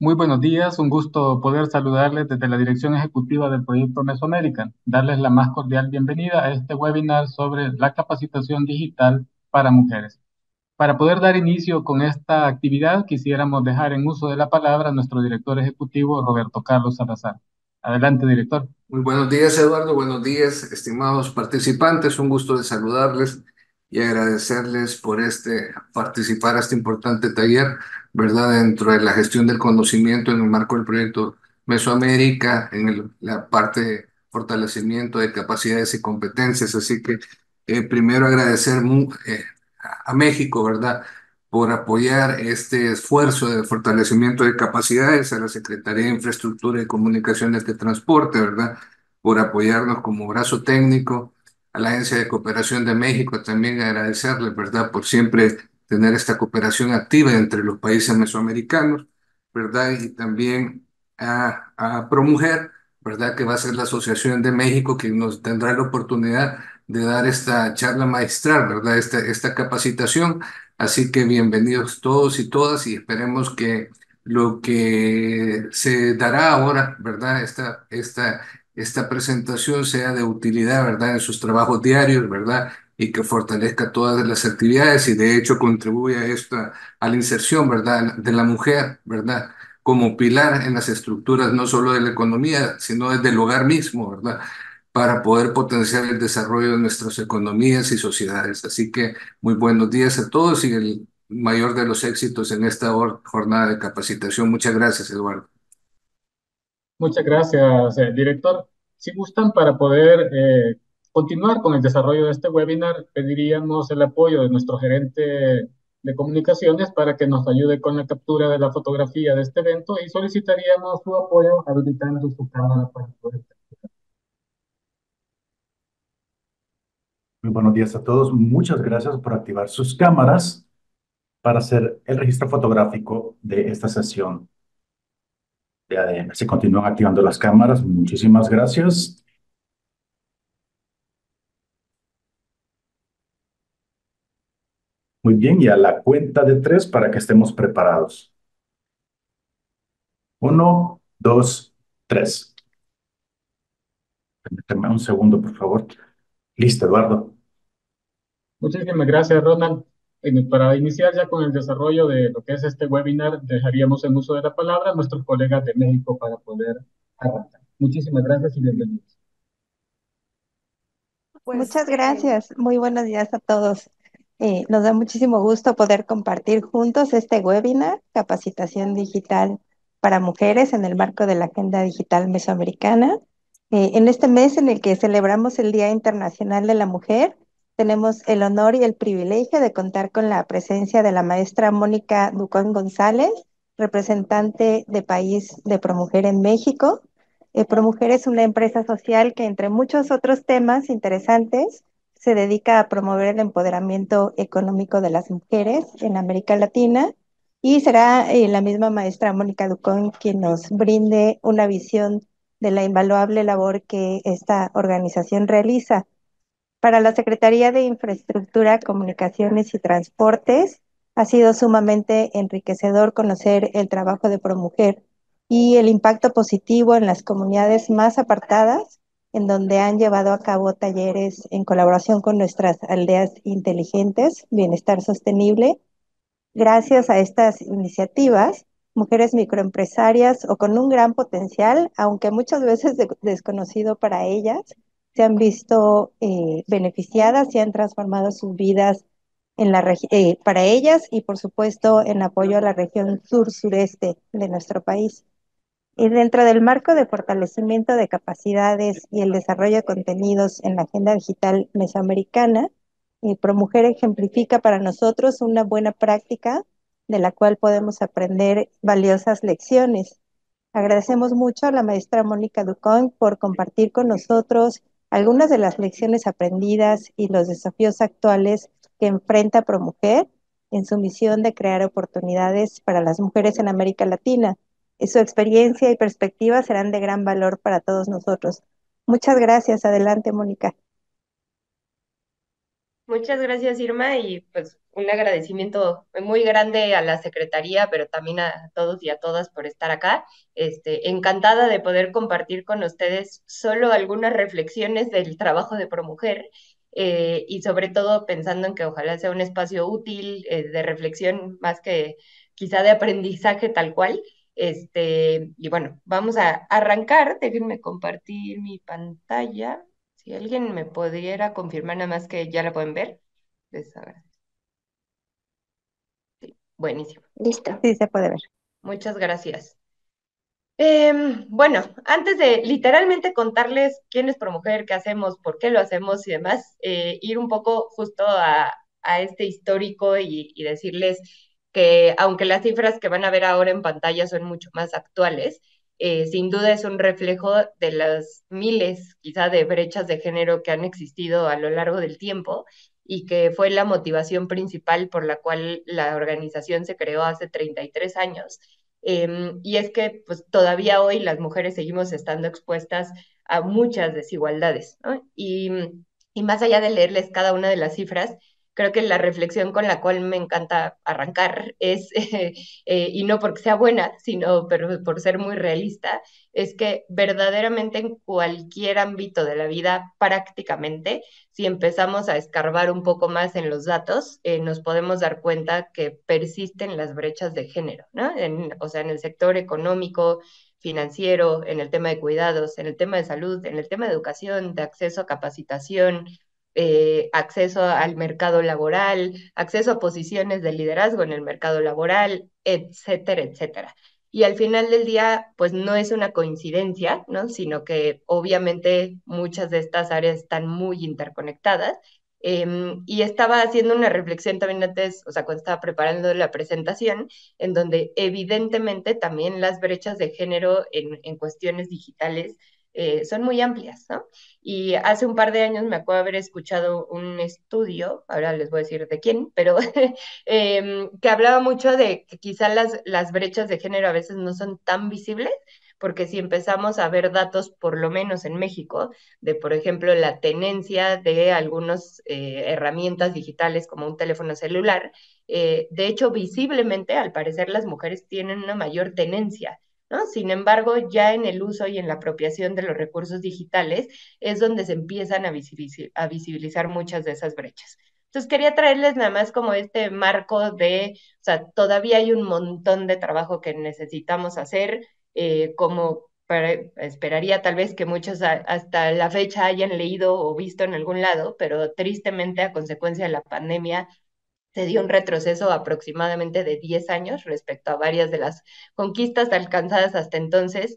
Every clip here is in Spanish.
Muy buenos días, un gusto poder saludarles desde la dirección ejecutiva del proyecto Mesoamérica, darles la más cordial bienvenida a este webinar sobre la capacitación digital para mujeres. Para poder dar inicio con esta actividad, quisiéramos dejar en uso de la palabra a nuestro director ejecutivo, Roberto Carlos Salazar. Adelante, director. Muy buenos días, Eduardo. Buenos días, estimados participantes. Un gusto de saludarles y agradecerles por participar a este importante taller, ¿verdad? Dentro de la gestión del conocimiento en el marco del proyecto Mesoamérica, en la parte de fortalecimiento de capacidades y competencias. Así que primero agradecer a México, ¿verdad? Por apoyar este esfuerzo de fortalecimiento de capacidades, a la Secretaría de Infraestructura y Comunicaciones de Transporte, ¿verdad? Por apoyarnos como brazo técnico, a la Agencia de Cooperación de México también agradecerles, ¿verdad? Por siempre tener esta cooperación activa entre los países mesoamericanos, ¿verdad? Y también a ProMujer, ¿verdad? Que va a ser la Asociación de México que nos tendrá la oportunidad de dar esta charla magistral, ¿verdad? Esta capacitación. Así que bienvenidos todos y todas y esperemos que lo que se dará ahora, ¿verdad? Esta presentación sea de utilidad, ¿verdad? En sus trabajos diarios, ¿verdad? Y que fortalezca todas las actividades y de hecho contribuya a a la inserción, ¿verdad? De la mujer, ¿verdad? Como pilar en las estructuras no solo de la economía, sino desde el hogar mismo, ¿verdad? Para poder potenciar el desarrollo de nuestras economías y sociedades. Así que muy buenos días a todos y el mayor de los éxitos en esta jornada de capacitación. Muchas gracias, Eduardo. Muchas gracias, director. Si gustan, para poder continuar con el desarrollo de este webinar, pediríamos el apoyo de nuestro gerente de comunicaciones para que nos ayude con la captura de la fotografía de este evento y solicitaríamos su apoyo habilitando su cámara para poder. Muy buenos días a todos. Muchas gracias por activar sus cámaras para hacer el registro fotográfico de esta sesión de ADN. Se continúan activando las cámaras. Muchísimas gracias. Muy bien, y a la cuenta de tres para que estemos preparados. Uno, dos, tres. Permítame un segundo, por favor. Listo, Eduardo. Muchísimas gracias, Ronald. Para iniciar ya con el desarrollo de lo que es este webinar, dejaríamos en uso de la palabra a nuestros colegas de México para poder arrancar. Muchísimas gracias y bienvenidos. Muchas gracias. Muy buenos días a todos. Nos da muchísimo gusto poder compartir juntos este webinar, Capacitación Digital para Mujeres en el marco de la Agenda Digital Mesoamericana. En este mes en el que celebramos el Día Internacional de la Mujer, tenemos el honor y el privilegio de contar con la presencia de la maestra Mónica Ducón González, representante de país de ProMujer en México. ProMujer es una empresa social que, entre muchos otros temas interesantes, se dedica a promover el empoderamiento económico de las mujeres en América Latina y será la misma maestra Mónica Ducón quien nos brinde una visión de la invaluable labor que esta organización realiza. Para la Secretaría de Infraestructura, Comunicaciones y Transportes, ha sido sumamente enriquecedor conocer el trabajo de ProMujer y el impacto positivo en las comunidades más apartadas, en donde han llevado a cabo talleres en colaboración con nuestras aldeas inteligentes, bienestar sostenible. Gracias a estas iniciativas, mujeres microempresarias o con un gran potencial, aunque muchas veces desconocido para ellas, se han visto beneficiadas y han transformado sus vidas para ellas y por supuesto en apoyo a la región sur-sureste de nuestro país. Y dentro del marco de fortalecimiento de capacidades y el desarrollo de contenidos en la agenda digital mesoamericana, ProMujer ejemplifica para nosotros una buena práctica de la cual podemos aprender valiosas lecciones. Agradecemos mucho a la maestra Mónica Ducón por compartir con nosotros algunas de las lecciones aprendidas y los desafíos actuales que enfrenta ProMujer en su misión de crear oportunidades para las mujeres en América Latina. Su experiencia y perspectiva serán de gran valor para todos nosotros. Muchas gracias. Adelante, Mónica. Muchas gracias, Irma, y pues un agradecimiento muy grande a la Secretaría, pero también a todos y a todas por estar acá. Encantada de poder compartir con ustedes solo algunas reflexiones del trabajo de ProMujer, y sobre todo pensando en que ojalá sea un espacio útil, de reflexión más que quizá de aprendizaje tal cual. Y bueno, vamos a arrancar. Déjenme compartir mi pantalla. Si alguien me pudiera confirmar nada más que ya la pueden ver. Pues, a ver, sí, buenísimo. Listo. Sí, se puede ver. Muchas gracias. Bueno, antes de literalmente contarles quién es ProMujer, qué hacemos, por qué lo hacemos y demás, ir un poco justo a este histórico y decirles que aunque las cifras que van a ver ahora en pantalla son mucho más actuales, sin duda es un reflejo de las miles, quizá, de brechas de género que han existido a lo largo del tiempo y que fue la motivación principal por la cual la organización se creó hace 33 años. Y es que pues, todavía hoy las mujeres seguimos estando expuestas a muchas desigualdades, ¿no? Y más allá de leerles cada una de las cifras, creo que la reflexión con la cual me encanta arrancar es, y no porque sea buena, sino pero por ser muy realista, es que verdaderamente en cualquier ámbito de la vida, prácticamente, si empezamos a escarbar un poco más en los datos, nos podemos dar cuenta que persisten las brechas de género, ¿no? O sea, en el sector económico, financiero, en el tema de cuidados, en el tema de salud, en el tema de educación, de acceso a capacitación, acceso al mercado laboral, acceso a posiciones de liderazgo en el mercado laboral, etcétera, etcétera. Y al final del día, pues no es una coincidencia, ¿no? Sino que obviamente muchas de estas áreas están muy interconectadas. Y estaba haciendo una reflexión también antes, o sea, cuando estaba preparando la presentación, en donde evidentemente también las brechas de género en cuestiones digitales son muy amplias, ¿no? Y hace un par de años me acuerdo haber escuchado un estudio, ahora les voy a decir de quién, pero que hablaba mucho de que quizá las brechas de género a veces no son tan visibles, porque si empezamos a ver datos, por lo menos en México, de, por ejemplo, la tenencia de algunas herramientas digitales como un teléfono celular, de hecho, visiblemente, al parecer, las mujeres tienen una mayor tenencia, ¿no? Sin embargo, ya en el uso y en la apropiación de los recursos digitales es donde se empiezan a visibilizar muchas de esas brechas. Entonces quería traerles nada más como este marco de, o sea, todavía hay un montón de trabajo que necesitamos hacer, como esperaría tal vez que muchos hasta la fecha hayan leído o visto en algún lado, pero tristemente a consecuencia de la pandemia se dio un retroceso aproximadamente de 10 años respecto a varias de las conquistas alcanzadas hasta entonces,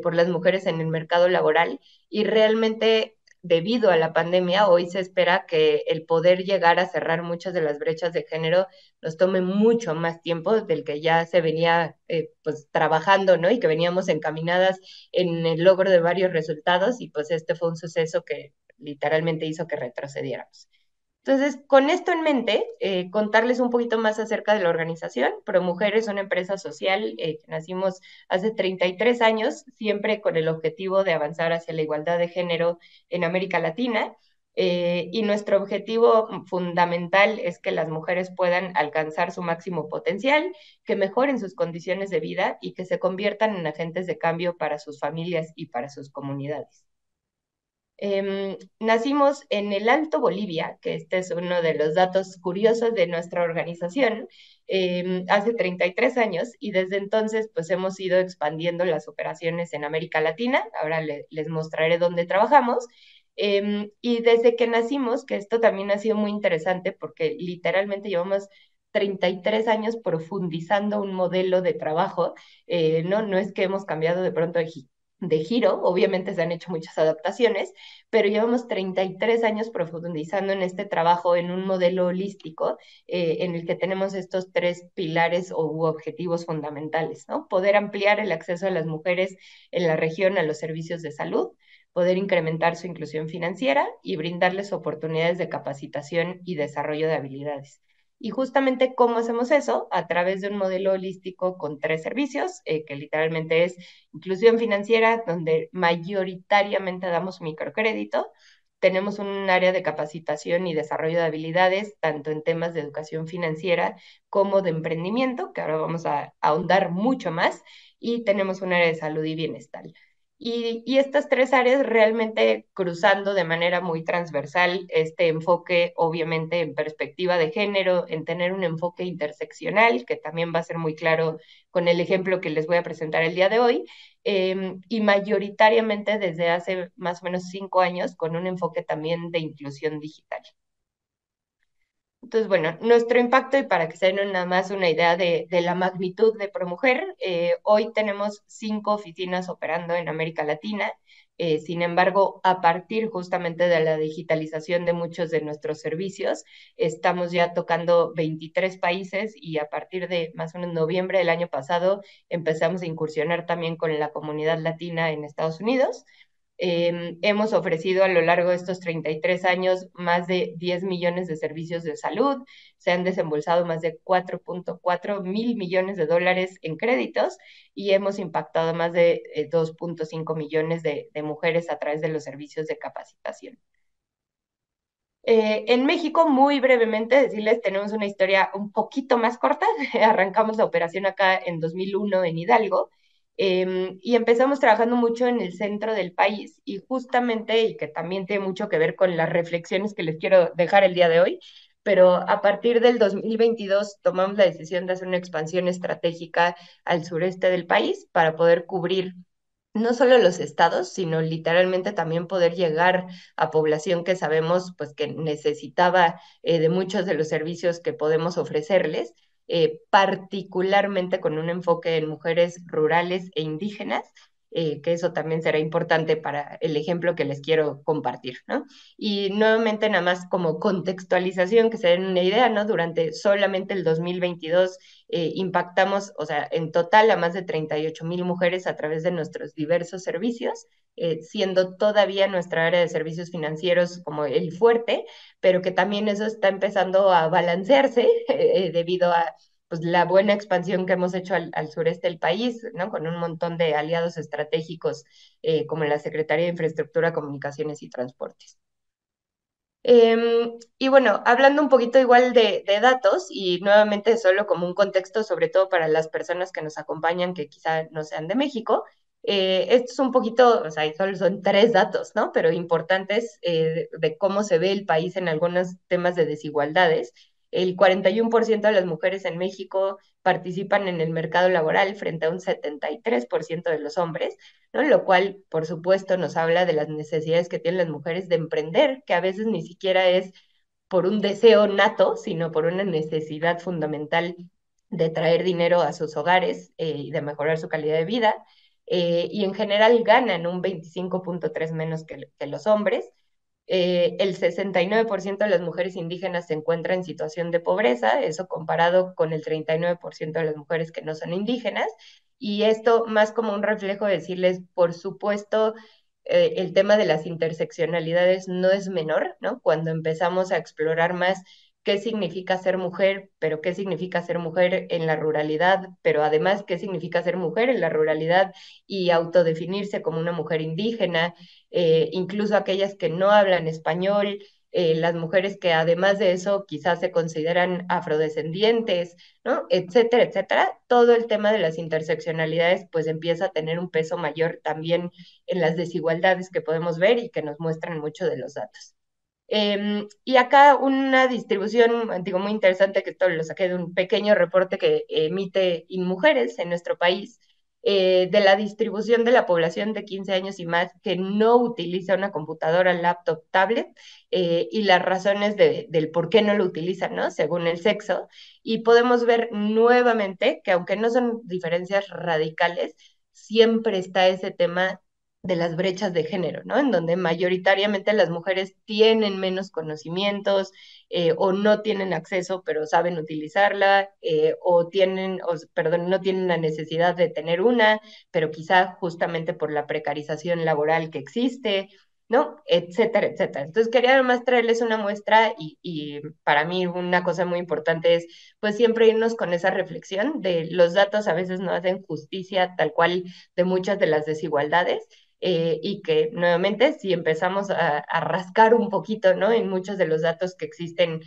por las mujeres en el mercado laboral, y realmente debido a la pandemia hoy se espera que el poder llegar a cerrar muchas de las brechas de género nos tome mucho más tiempo del que ya se venía pues trabajando, ¿no? Y que veníamos encaminadas en el logro de varios resultados, y pues este fue un suceso que literalmente hizo que retrocediéramos. Entonces, con esto en mente, contarles un poquito más acerca de la organización. ProMujer es una empresa social, que nacimos hace 33 años, siempre con el objetivo de avanzar hacia la igualdad de género en América Latina. Y nuestro objetivo fundamental es que las mujeres puedan alcanzar su máximo potencial, que mejoren sus condiciones de vida y que se conviertan en agentes de cambio para sus familias y para sus comunidades. Nacimos en el Alto Bolivia, que este es uno de los datos curiosos de nuestra organización, hace 33 años, y desde entonces pues hemos ido expandiendo las operaciones en América Latina. Ahora les mostraré dónde trabajamos. Y desde que nacimos, que esto también ha sido muy interesante porque literalmente llevamos 33 años profundizando un modelo de trabajo, no es que hemos cambiado de pronto de giro, obviamente se han hecho muchas adaptaciones, pero llevamos 33 años profundizando en este trabajo en un modelo holístico, en el que tenemos estos tres pilares u objetivos fundamentales, ¿no? Poder ampliar el acceso de las mujeres en la región a los servicios de salud, poder incrementar su inclusión financiera y brindarles oportunidades de capacitación y desarrollo de habilidades. Y justamente cómo hacemos eso, a través de un modelo holístico con tres servicios, que literalmente es inclusión financiera, donde mayoritariamente damos microcrédito, tenemos un área de capacitación y desarrollo de habilidades, tanto en temas de educación financiera como de emprendimiento, que ahora vamos a ahondar mucho más, y tenemos un área de salud y bienestar. Y estas tres áreas realmente cruzando de manera muy transversal este enfoque, obviamente en perspectiva de género, en tener un enfoque interseccional, que también va a ser muy claro con el ejemplo que les voy a presentar el día de hoy, y mayoritariamente desde hace más o menos 5 años con un enfoque también de inclusión digital. Entonces, bueno, nuestro impacto, y para que se den nada más una idea de la magnitud de ProMujer, hoy tenemos 5 oficinas operando en América Latina. Sin embargo, a partir justamente de la digitalización de muchos de nuestros servicios, estamos ya tocando 23 países y a partir de más o menos noviembre del año pasado empezamos a incursionar también con la comunidad latina en Estados Unidos. Hemos ofrecido a lo largo de estos 33 años más de 10 millones de servicios de salud, se han desembolsado más de 4.4 mil millones de dólares en créditos y hemos impactado más de 2.5 millones de mujeres a través de los servicios de capacitación. En México, muy brevemente, decirles, tenemos una historia un poquito más corta. Arrancamos la operación acá en 2001 en Hidalgo y empezamos trabajando mucho en el centro del país y justamente, y que también tiene mucho que ver con las reflexiones que les quiero dejar el día de hoy, pero a partir del 2022 tomamos la decisión de hacer una expansión estratégica al sureste del país para poder cubrir no solo los estados, sino literalmente también poder llegar a población que sabemos pues que necesitaba de muchos de los servicios que podemos ofrecerles, particularmente con un enfoque en mujeres rurales e indígenas, que eso también será importante para el ejemplo que les quiero compartir, ¿no? Y nuevamente nada más como contextualización, que se den una idea, ¿no? Durante solamente el 2022 impactamos, o sea, en total a más de 38,000 mujeres a través de nuestros diversos servicios, siendo todavía nuestra área de servicios financieros como el fuerte, pero que también eso está empezando a balancearse debido a pues, la buena expansión que hemos hecho al sureste del país, ¿no? Con un montón de aliados estratégicos como la Secretaría de Infraestructura, Comunicaciones y Transportes. Y bueno, hablando un poquito igual de datos y nuevamente solo como un contexto, sobre todo para las personas que nos acompañan que quizá no sean de México, esto es un poquito, o sea, solo son 3 datos, ¿no? Pero importantes de cómo se ve el país en algunos temas de desigualdades. El 41% de las mujeres en México participan en el mercado laboral frente a un 73% de los hombres, ¿no? Lo cual, por supuesto, nos habla de las necesidades que tienen las mujeres de emprender, que a veces ni siquiera es por un deseo nato, sino por una necesidad fundamental de traer dinero a sus hogares y de mejorar su calidad de vida. Y en general ganan un 25.3 menos que los hombres. El 69% de las mujeres indígenas se encuentra en situación de pobreza, eso comparado con el 39% de las mujeres que no son indígenas, y esto más como un reflejo de decirles, por supuesto, el tema de las interseccionalidades no es menor, ¿no? Cuando empezamos a explorar más qué significa ser mujer, pero qué significa ser mujer en la ruralidad, pero además qué significa ser mujer en la ruralidad y autodefinirse como una mujer indígena, incluso aquellas que no hablan español, las mujeres que además de eso quizás se consideran afrodescendientes, ¿no? Etcétera, etcétera. Todo el tema de las interseccionalidades pues empieza a tener un peso mayor también en las desigualdades que podemos ver y que nos muestran mucho de los datos. Y acá una distribución, digo, muy interesante, que esto lo saqué de un pequeño reporte que emite InMujeres en nuestro país, de la distribución de la población de 15 años y más que no utiliza una computadora, laptop, tablet, y las razones del por qué no lo utilizan, ¿no? Según el sexo. Y podemos ver nuevamente que aunque no son diferencias radicales, siempre está ese tema de las brechas de género, ¿no? En donde mayoritariamente las mujeres tienen menos conocimientos o no tienen acceso, pero saben utilizarla, o tienen, perdón, no tienen la necesidad de tener una, pero quizá justamente por la precarización laboral que existe, ¿no? Etcétera, etcétera. Entonces quería además traerles una muestra y para mí una cosa muy importante es pues siempre irnos con esa reflexión de los datos a veces no hacen justicia tal cual de muchas de las desigualdades y que nuevamente si empezamos a rascar un poquito, ¿no? En muchos de los datos que existen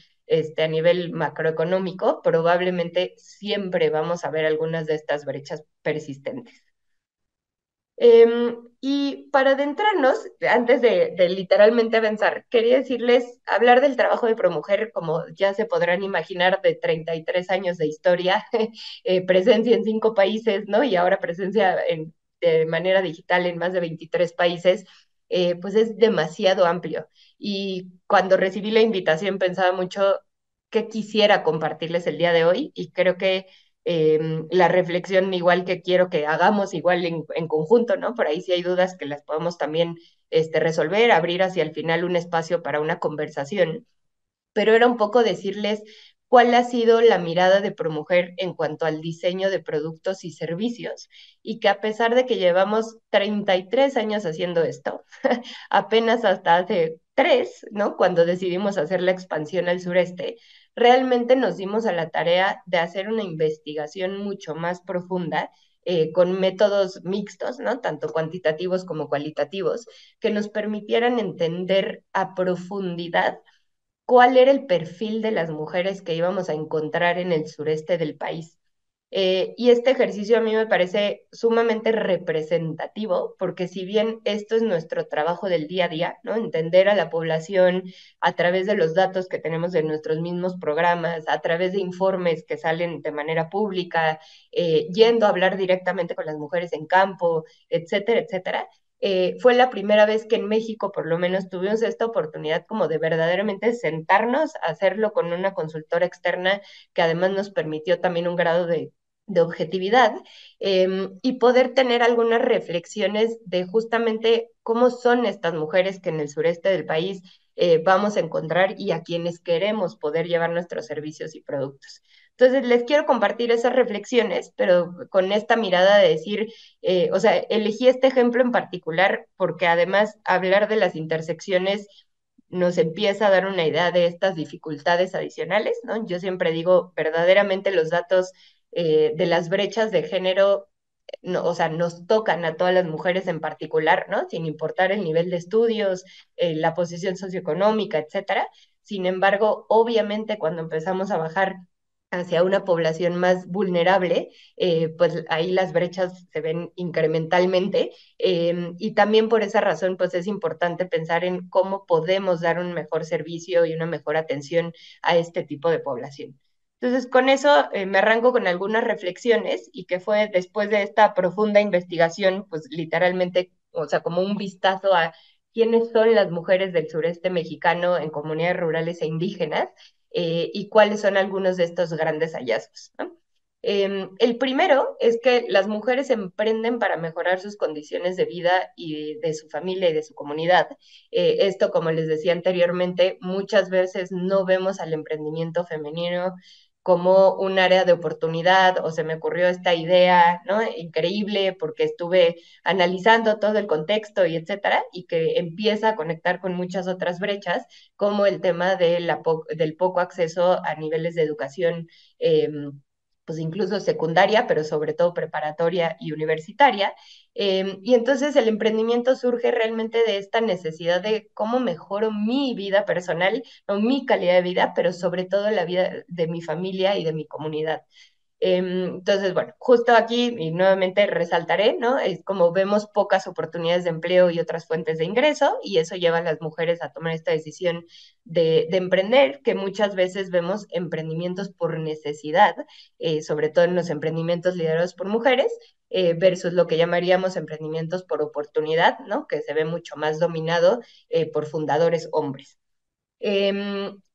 a nivel macroeconómico, probablemente siempre vamos a ver algunas de estas brechas persistentes. Y para adentrarnos, antes de literalmente avanzar, quería decirles, hablar del trabajo de ProMujer, como ya se podrán imaginar, de 33 años de historia, presencia en 5 países, ¿no? Y ahora presencia de manera digital en más de 23 países, pues es demasiado amplio. Y cuando recibí la invitación pensaba mucho qué quisiera compartirles el día de hoy, y creo que la reflexión igual que quiero que hagamos igual en conjunto, ¿no? Por ahí si hay dudas que las podemos también resolver, abrir hacia el final un espacio para una conversación, pero era un poco decirles cuál ha sido la mirada de ProMujer en cuanto al diseño de productos y servicios, y que a pesar de que llevamos 33 años haciendo esto, apenas hasta hace 3, ¿no? Cuando decidimos hacer la expansión al sureste, realmente nos dimos a la tarea de hacer una investigación mucho más profunda con métodos mixtos, ¿no? Tanto cuantitativos como cualitativos, que nos permitieran entender a profundidad cuál era el perfil de las mujeres que íbamos a encontrar en el sureste del país. Y este ejercicio a mí me parece sumamente representativo, porque si bien esto es nuestro trabajo del día a día, ¿no? Entender a la población a través de los datos que tenemos de nuestros mismos programas, a través de informes que salen de manera pública, yendo a hablar directamente con las mujeres en campo, etcétera, etcétera. Fue la primera vez que en México, por lo menos, tuvimos esta oportunidad como de verdaderamente sentarnos a hacerlo con una consultora externa que además nos permitió también un grado de objetividad y poder tener algunas reflexiones de justamente cómo son estas mujeres que en el sureste del país vamos a encontrar y a quienes queremos poder llevar nuestros servicios y productos. Entonces, les quiero compartir esas reflexiones, pero con esta mirada de decir, o sea, elegí este ejemplo en particular porque además hablar de las intersecciones nos empieza a dar una idea de estas dificultades adicionales, ¿no? Yo siempre digo, verdaderamente los datos de las brechas de género, no, o sea, nos tocan a todas las mujeres en particular, ¿no? Sin importar el nivel de estudios, la posición socioeconómica, etcétera. Sin embargo, obviamente cuando empezamos a bajar hacia una población más vulnerable, pues ahí las brechas se ven incrementalmente y también por esa razón, pues es importante pensar en cómo podemos dar un mejor servicio y una mejor atención a este tipo de población. Entonces, con eso me arranco con algunas reflexiones y que fue después de esta profunda investigación, pues literalmente, o sea, como un vistazo a quiénes son las mujeres del sureste mexicano en comunidades rurales e indígenas y cuáles son algunos de estos grandes hallazgos, ¿no? El primero es que las mujeres emprenden para mejorar sus condiciones de vida y de su familia y de su comunidad. Esto, como les decía anteriormente, muchas veces no vemos al emprendimiento femenino como un área de oportunidad o se me ocurrió esta idea, ¿no? Increíble porque estuve analizando todo el contexto y etcétera, y que empieza a conectar con muchas otras brechas, como el tema de del poco acceso a niveles de educación pues incluso secundaria, pero sobre todo preparatoria y universitaria. Y entonces el emprendimiento surge realmente de esta necesidad de cómo mejoro mi vida personal, o mi calidad de vida, pero sobre todo la vida de mi familia y de mi comunidad. Entonces, bueno, justo aquí, y nuevamente resaltaré, ¿no? Es como vemos pocas oportunidades de empleo y otras fuentes de ingreso, y eso lleva a las mujeres a tomar esta decisión de emprender, que muchas veces vemos emprendimientos por necesidad, sobre todo en los emprendimientos liderados por mujeres, versus lo que llamaríamos emprendimientos por oportunidad, ¿no? Que se ve mucho más dominado por fundadores hombres.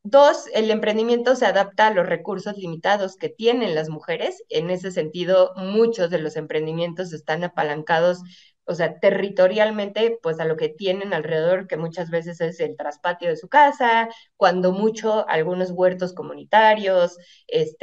Dos, el emprendimiento se adapta a los recursos limitados que tienen las mujeres. En ese sentido, muchos de los emprendimientos están apalancados, o sea, territorialmente, pues a lo que tienen alrededor, que muchas veces es el traspatio de su casa, cuando mucho algunos huertos comunitarios,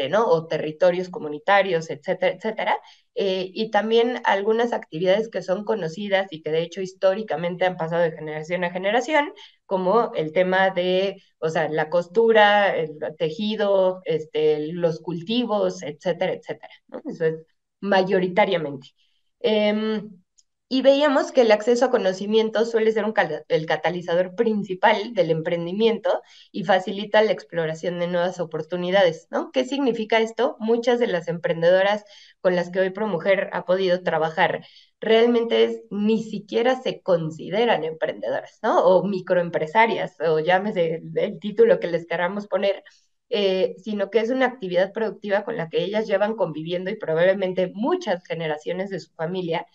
¿no? O territorios comunitarios, etcétera, etcétera. Y también algunas actividades que son conocidas y que de hecho históricamente han pasado de generación a generación, como el tema de, o sea, la costura, el tejido, los cultivos, etcétera, etcétera, ¿no? Eso es mayoritariamente. Y veíamos que el acceso a conocimiento suele ser el catalizador principal del emprendimiento y facilita la exploración de nuevas oportunidades, ¿no? ¿Qué significa esto? Muchas de las emprendedoras con las que hoy ProMujer ha podido trabajar realmente ni siquiera se consideran emprendedoras, ¿no? O microempresarias, o llámese el título que les queramos poner, sino que es una actividad productiva con la que ellas llevan conviviendo y probablemente muchas generaciones de su familia,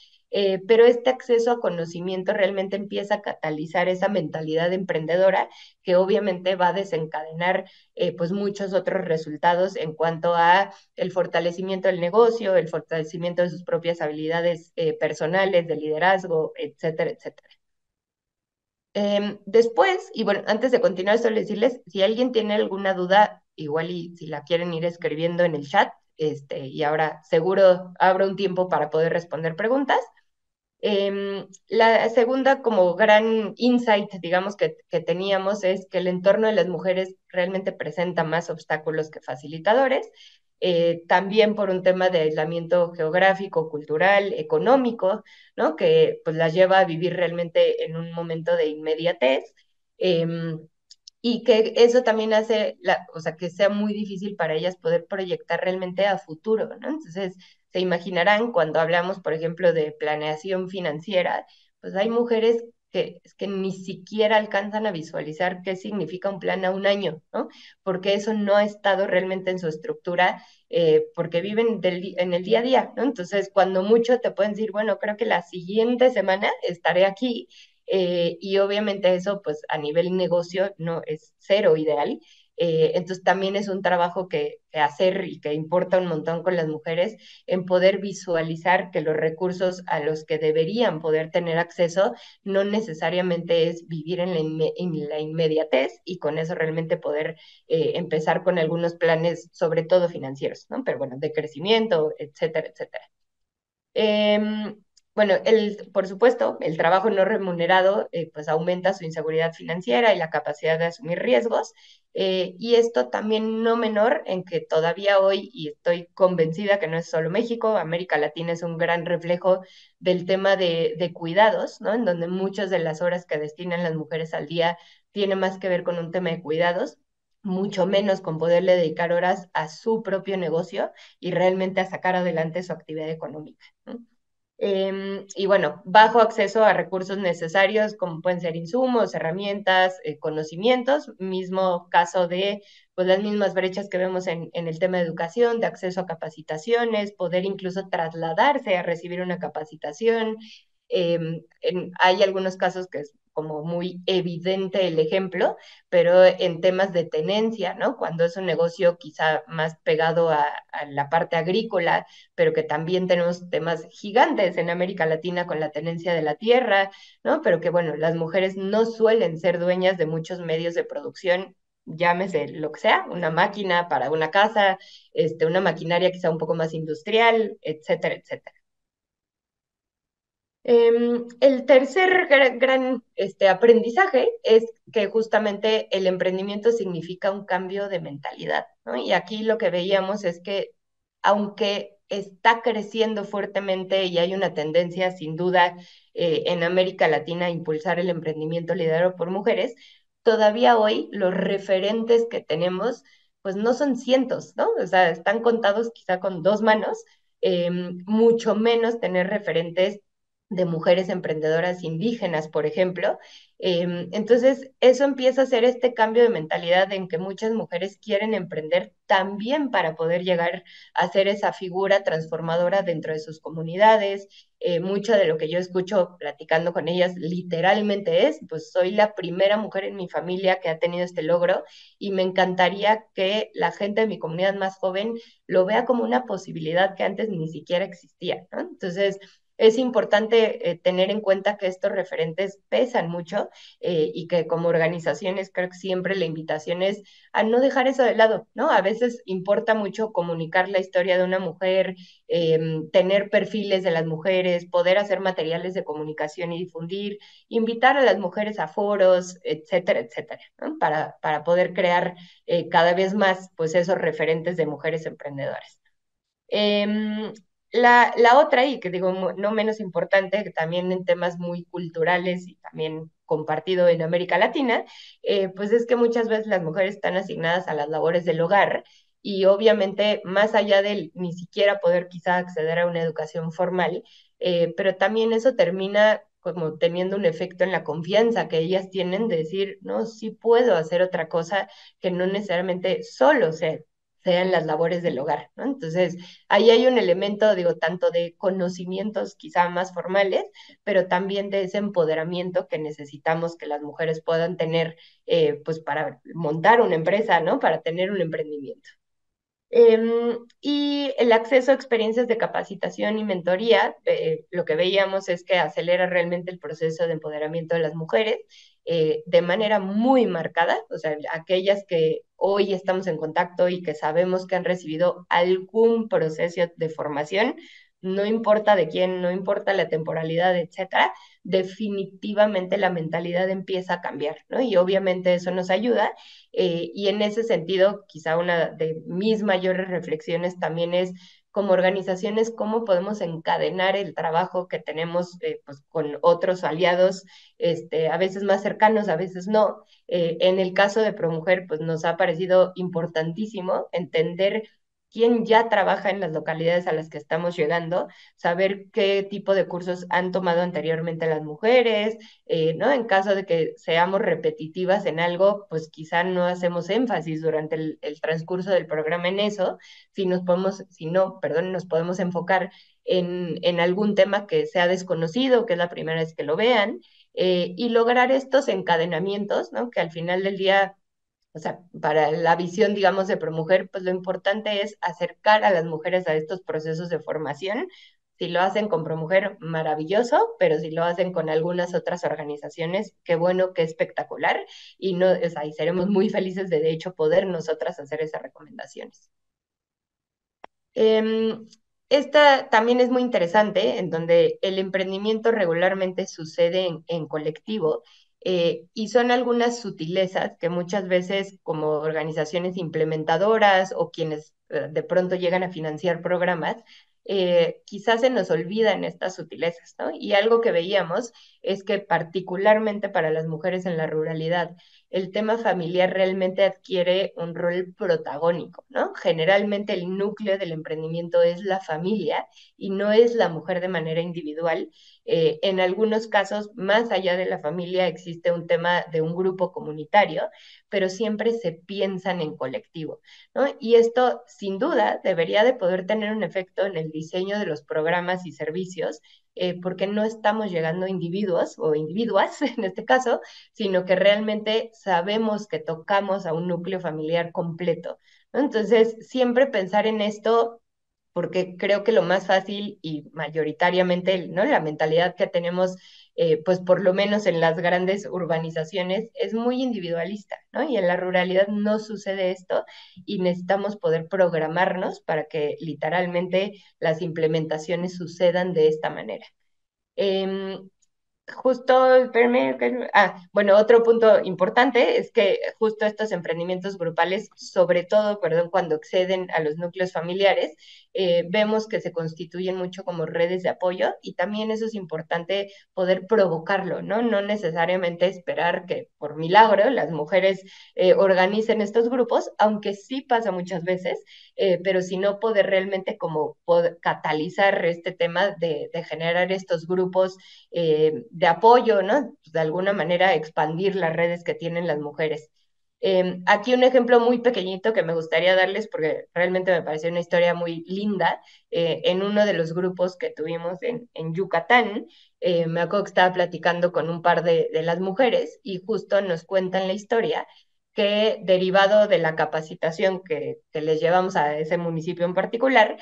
pero este acceso a conocimiento realmente empieza a catalizar esa mentalidad emprendedora que obviamente va a desencadenar pues muchos otros resultados en cuanto a el fortalecimiento del negocio, el fortalecimiento de sus propias habilidades personales, de liderazgo, etcétera, etcétera. Después, y bueno, antes de continuar, solo decirles, si alguien tiene alguna duda, igual y si la quieren ir escribiendo en el chat, y ahora seguro abro un tiempo para poder responder preguntas. La segunda como gran insight, digamos, que teníamos es que el entorno de las mujeres realmente presenta más obstáculos que facilitadores, también por un tema de aislamiento geográfico, cultural, económico, ¿no? Que pues las lleva a vivir realmente en un momento de inmediatez. Y que eso también hace, o sea, que sea muy difícil para ellas poder proyectar realmente a futuro, ¿no? Entonces, se imaginarán cuando hablamos, por ejemplo, de planeación financiera, pues hay mujeres que, es que ni siquiera alcanzan a visualizar qué significa un plan a un año, ¿no? Porque eso no ha estado realmente en su estructura, porque viven en el día a día, ¿no? Entonces, cuando mucho te pueden decir, bueno, creo que la siguiente semana estaré aquí, y obviamente eso, pues a nivel negocio, no es cero ideal. Entonces también es un trabajo que hacer y que importa un montón con las mujeres en poder visualizar que los recursos a los que deberían poder tener acceso no necesariamente es vivir en la inmediatez y con eso realmente poder empezar con algunos planes, sobre todo financieros, ¿no? Pero bueno, de crecimiento, etcétera, etcétera. Bueno, por supuesto, el trabajo no remunerado pues aumenta su inseguridad financiera y la capacidad de asumir riesgos. Y esto también no menor en que todavía hoy, y estoy convencida que no es solo México, América Latina es un gran reflejo del tema de cuidados, ¿no? En donde muchas de las horas que destinan las mujeres al día tiene más que ver con un tema de cuidados, mucho menos con poderle dedicar horas a su propio negocio y realmente a sacar adelante su actividad económica, ¿no? Y bueno, bajo acceso a recursos necesarios como pueden ser insumos, herramientas, conocimientos, mismo caso de pues las mismas brechas que vemos en el tema de educación, de acceso a capacitaciones, poder incluso trasladarse a recibir una capacitación. Hay algunos casos que es como muy evidente el ejemplo, pero en temas de tenencia, ¿no? Cuando es un negocio quizá más pegado a la parte agrícola, pero que también tenemos temas gigantes en América Latina con la tenencia de la tierra, ¿no? Pero que bueno, las mujeres no suelen ser dueñas de muchos medios de producción, llámese lo que sea, una máquina para una casa, una maquinaria quizá un poco más industrial, etcétera, etcétera. El tercer gran aprendizaje es que justamente el emprendimiento significa un cambio de mentalidad, ¿no? Y aquí lo que veíamos es que aunque está creciendo fuertemente y hay una tendencia sin duda en América Latina a impulsar el emprendimiento liderado por mujeres, todavía hoy los referentes que tenemos pues no son cientos, ¿no? O sea, están contados quizá con dos manos, mucho menos tener referentes de mujeres emprendedoras indígenas, por ejemplo. Entonces, eso empieza a hacer este cambio de mentalidad en que muchas mujeres quieren emprender también para poder llegar a ser esa figura transformadora dentro de sus comunidades. Mucho de lo que yo escucho platicando con ellas literalmente es, pues soy la primera mujer en mi familia que ha tenido este logro y me encantaría que la gente de mi comunidad más joven lo vea como una posibilidad que antes ni siquiera existía, ¿no? Entonces, es importante tener en cuenta que estos referentes pesan mucho, y que como organizaciones creo que siempre la invitación es a no dejar eso de lado, ¿no? A veces importa mucho comunicar la historia de una mujer, tener perfiles de las mujeres, poder hacer materiales de comunicación y difundir, invitar a las mujeres a foros, etcétera, etcétera, ¿no? Para poder crear cada vez más pues esos referentes de mujeres emprendedoras. La otra, y que digo no menos importante, que también en temas muy culturales y también compartido en América Latina, pues es que muchas veces las mujeres están asignadas a las labores del hogar y obviamente más allá del ni siquiera poder quizá acceder a una educación formal, pero también eso termina como teniendo un efecto en la confianza que ellas tienen de decir, no, sí puedo hacer otra cosa que no necesariamente solo sean las labores del hogar, ¿no? Entonces, ahí hay un elemento, digo, tanto de conocimientos quizá más formales, pero también de ese empoderamiento que necesitamos que las mujeres puedan tener, pues para montar una empresa, ¿no? Para tener un emprendimiento. Y el acceso a experiencias de capacitación y mentoría, lo que veíamos es que acelera realmente el proceso de empoderamiento de las mujeres de manera muy marcada, o sea, aquellas que hoy estamos en contacto y que sabemos que han recibido algún proceso de formación, no importa de quién, no importa la temporalidad, etcétera, definitivamente la mentalidad empieza a cambiar, ¿no? Y obviamente eso nos ayuda y en ese sentido, quizá una de mis mayores reflexiones también es como organizaciones, cómo podemos encadenar el trabajo que tenemos pues, con otros aliados, a veces más cercanos, a veces no. En el caso de ProMujer, pues nos ha parecido importantísimo entender quién ya trabaja en las localidades a las que estamos llegando, saber qué tipo de cursos han tomado anteriormente las mujeres, ¿no? En caso de que seamos repetitivas en algo, pues quizá no hacemos énfasis durante el transcurso del programa en eso, si no, perdón, nos podemos enfocar en algún tema que sea desconocido, que es la primera vez que lo vean, y lograr estos encadenamientos, ¿no? Que al final del día o sea, para la visión, digamos, de ProMujer, pues lo importante es acercar a las mujeres a estos procesos de formación. Si lo hacen con ProMujer, maravilloso, pero si lo hacen con algunas otras organizaciones, qué bueno, qué espectacular. Y, no, o sea, y seremos muy felices de hecho, poder nosotras hacer esas recomendaciones. Eh, Esta también es muy interesante, en donde el emprendimiento regularmente sucede en colectivo y son algunas sutilezas que muchas veces como organizaciones implementadoras o quienes de pronto llegan a financiar programas, quizás se nos olvidan estas sutilezas, ¿no? Y algo que veíamos es que particularmente para las mujeres en la ruralidad, el tema familiar realmente adquiere un rol protagónico, ¿no? Generalmente el núcleo del emprendimiento es la familia y no es la mujer de manera individual. En algunos casos, más allá de la familia, existe un tema de un grupo comunitario, pero siempre se piensan en colectivo, ¿no? Y esto, sin duda, debería de poder tener un efecto en el diseño de los programas y servicios, porque no estamos llegando a individuos o individuas, en este caso, sino que realmente sabemos que tocamos a un núcleo familiar completo, ¿no? Entonces, siempre pensar en esto, porque creo que lo más fácil y mayoritariamente, ¿no? La mentalidad que tenemos, pues por lo menos en las grandes urbanizaciones, es muy individualista, ¿no? Y en la ruralidad no sucede esto y necesitamos poder programarnos para que literalmente las implementaciones sucedan de esta manera. Eh, Justo, espérame, bueno, otro punto importante es que justo estos emprendimientos grupales, sobre todo, perdón, cuando exceden a los núcleos familiares, vemos que se constituyen mucho como redes de apoyo y también eso es importante poder provocarlo, ¿no? No necesariamente esperar que por milagro las mujeres organicen estos grupos, aunque sí pasa muchas veces, pero si no poder realmente como poder catalizar este tema de generar estos grupos de apoyo, ¿no? Pues de alguna manera expandir las redes que tienen las mujeres. Aquí un ejemplo muy pequeñito que me gustaría darles porque realmente me pareció una historia muy linda. En uno de los grupos que tuvimos en Yucatán, me acuerdo que estaba platicando con un par de las mujeres y justo nos cuentan la historia que derivado de la capacitación que les llevamos a ese municipio en particular,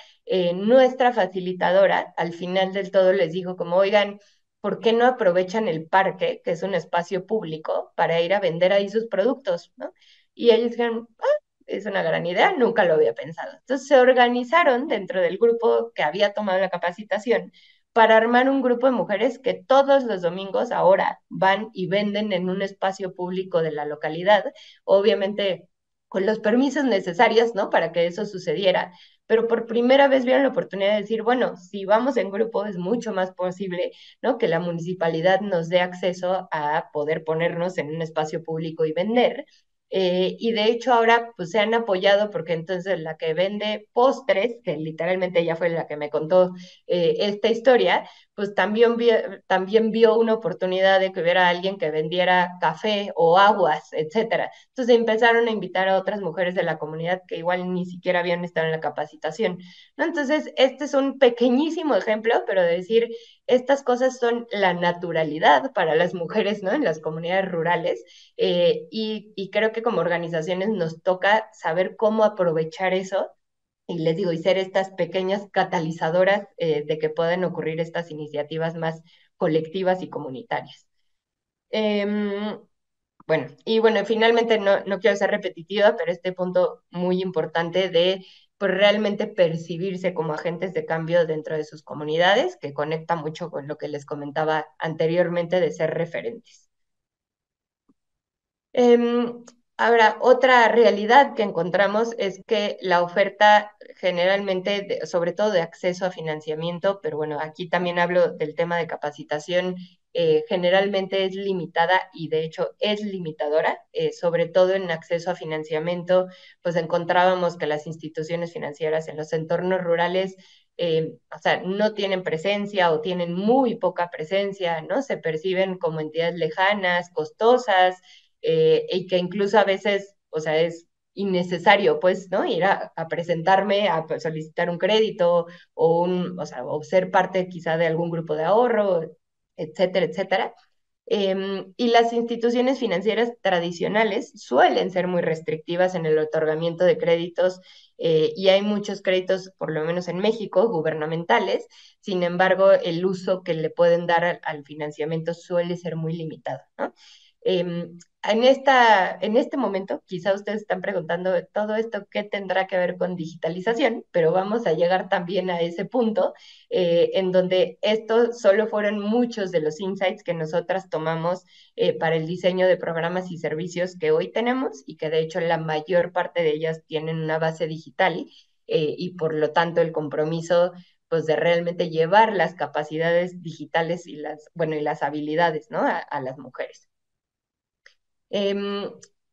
nuestra facilitadora al final del todo les dijo como, oigan, ¿por qué no aprovechan el parque, que es un espacio público, para ir a vender ahí sus productos, ¿no? Y ellos dijeron, ah, es una gran idea, nunca lo había pensado. Entonces se organizaron dentro del grupo que había tomado la capacitación para armar un grupo de mujeres que todos los domingos ahora van y venden en un espacio público de la localidad, obviamente con los permisos necesarios, ¿no? Para que eso sucediera, pero por primera vez vieron la oportunidad de decir, bueno, si vamos en grupo es mucho más posible, ¿no? Que la municipalidad nos dé acceso a poder ponernos en un espacio público y vender. Y de hecho ahora pues se han apoyado porque entonces la que vende postres, que literalmente ella fue la que me contó esta historia, pues también vio una oportunidad de que hubiera alguien que vendiera café o aguas, etcétera. Entonces empezaron a invitar a otras mujeres de la comunidad que igual ni siquiera habían estado en la capacitación, ¿no? Entonces, este es un pequeñísimo ejemplo, pero de decir, estas cosas son la naturalidad para las mujeres, ¿no? En las comunidades rurales, y creo que como organizaciones nos toca saber cómo aprovechar eso y les digo, y ser estas pequeñas catalizadoras de que puedan ocurrir estas iniciativas más colectivas y comunitarias. Eh, bueno, y bueno, finalmente no quiero ser repetitiva, pero este punto muy importante de pues, realmente percibirse como agentes de cambio dentro de sus comunidades, que conecta mucho con lo que les comentaba anteriormente de ser referentes. Ahora, otra realidad que encontramos es que la oferta generalmente, sobre todo de acceso a financiamiento, pero bueno, aquí también hablo del tema de capacitación, generalmente es limitada y de hecho es limitadora, sobre todo en acceso a financiamiento, pues encontrábamos que las instituciones financieras en los entornos rurales o sea, no tienen presencia o tienen muy poca presencia, ¿no? Se perciben como entidades lejanas, costosas, y que incluso a veces, o sea, es innecesario, pues, ¿no? Ir a presentarme, a solicitar un crédito o sea, o ser parte quizá de algún grupo de ahorro, etcétera, etcétera. Y las instituciones financieras tradicionales suelen ser muy restrictivas en el otorgamiento de créditos y hay muchos créditos, por lo menos en México, gubernamentales. Sin embargo, el uso que le pueden dar al financiamiento suele ser muy limitado, ¿no? En este momento, quizá ustedes están preguntando todo esto qué tendrá que ver con digitalización, pero vamos a llegar también a ese punto en donde estos solo fueron muchos de los insights que nosotras tomamos para el diseño de programas y servicios que hoy tenemos y que de hecho la mayor parte de ellas tienen una base digital y por lo tanto el compromiso pues de realmente llevar las capacidades digitales y bueno, y las habilidades, ¿no? A las mujeres.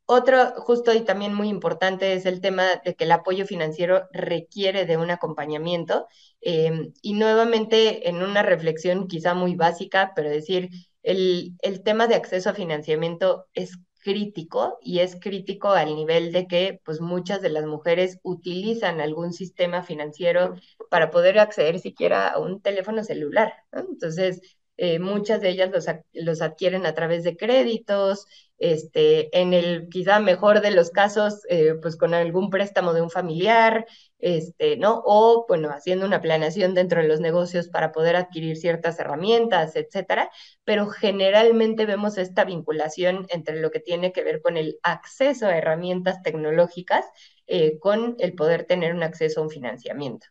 Otro justo y también muy importante es el tema de que el apoyo financiero requiere de un acompañamiento y nuevamente en una reflexión quizá muy básica, pero decir, el tema de acceso a financiamiento es crítico y es crítico al nivel de que pues muchas de las mujeres utilizan algún sistema financiero para poder acceder siquiera a un teléfono celular, ¿no? Entonces, muchas de ellas los adquieren a través de créditos, en el quizá mejor de los casos, pues con algún préstamo de un familiar, ¿no? O, bueno, haciendo una planeación dentro de los negocios para poder adquirir ciertas herramientas, etcétera, pero generalmente vemos esta vinculación entre lo que tiene que ver con el acceso a herramientas tecnológicas con el poder tener un acceso a un financiamiento.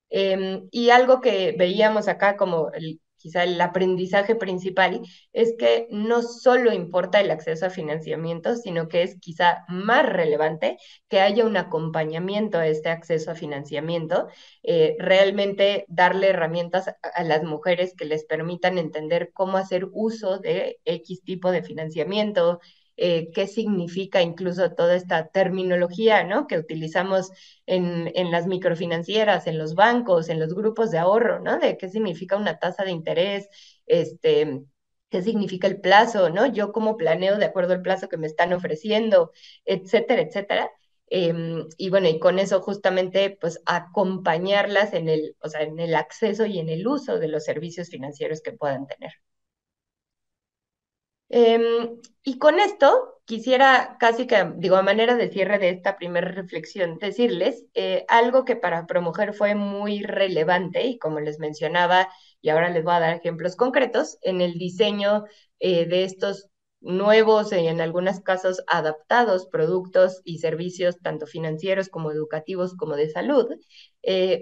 Y algo que veíamos acá como quizá el aprendizaje principal es que no solo importa el acceso a financiamiento, sino que es quizá más relevante que haya un acompañamiento a este acceso a financiamiento, realmente darle herramientas a las mujeres que les permitan entender cómo hacer uso de X tipo de financiamiento, qué significa incluso toda esta terminología, ¿no? Que utilizamos en las microfinancieras, en los bancos, en los grupos de ahorro, ¿no? De qué significa una tasa de interés, qué significa el plazo, ¿no? Yo cómo planeo de acuerdo al plazo que me están ofreciendo, etcétera, etcétera. Y bueno, y con eso justamente, pues acompañarlas o sea, en el acceso y en el uso de los servicios financieros que puedan tener. Y con esto quisiera casi que, digo, a manera de cierre de esta primera reflexión, decirles algo que para ProMujer fue muy relevante y como les mencionaba, y ahora les voy a dar ejemplos concretos, en el diseño de estos nuevos y en algunos casos adaptados productos y servicios, tanto financieros como educativos como de salud,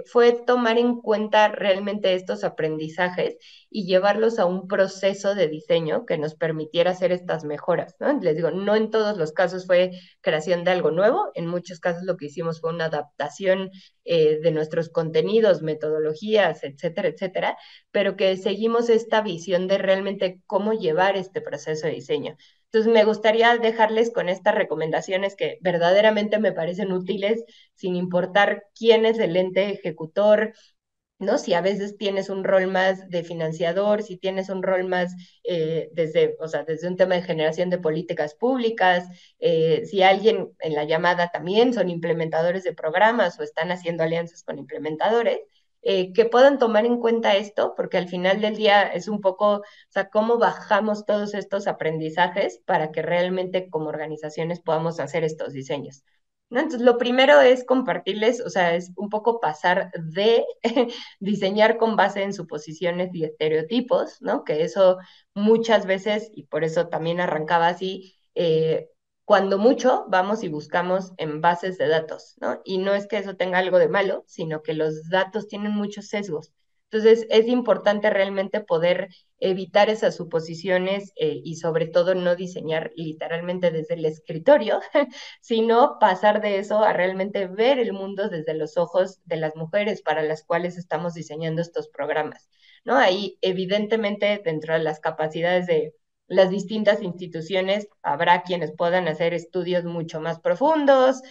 fue tomar en cuenta realmente estos aprendizajes y llevarlos a un proceso de diseño que nos permitiera hacer estas mejoras, ¿no? Les digo, no en todos los casos fue creación de algo nuevo, en muchos casos lo que hicimos fue una adaptación de nuestros contenidos, metodologías, etcétera, etcétera, pero que seguimos esta visión de realmente cómo llevar este proceso de diseño. Entonces, me gustaría dejarles con estas recomendaciones que verdaderamente me parecen útiles, sin importar quién es el ente ejecutor, ¿no? Si a veces tienes un rol más de financiador, si tienes un rol más o sea, desde un tema de generación de políticas públicas, si alguien en la llamada también son implementadores de programas o están haciendo alianzas con implementadores, que puedan tomar en cuenta esto, porque al final del día es un poco, o sea, cómo bajamos todos estos aprendizajes para que realmente como organizaciones podamos hacer estos diseños. ¿No? Entonces, lo primero es compartirles, o sea, es un poco pasar de diseñar con base en suposiciones y estereotipos, ¿no? Que eso muchas veces, y por eso también arrancaba así, cuando mucho vamos y buscamos en bases de datos, ¿no? Y no es que eso tenga algo de malo, sino que los datos tienen muchos sesgos. Entonces, es importante realmente poder evitar esas suposiciones y sobre todo no diseñar literalmente desde el escritorio, sino pasar de eso a realmente ver el mundo desde los ojos de las mujeres para las cuales estamos diseñando estos programas, ¿no? Ahí, evidentemente, dentro de las capacidades de las distintas instituciones, habrá quienes puedan hacer estudios mucho más profundos,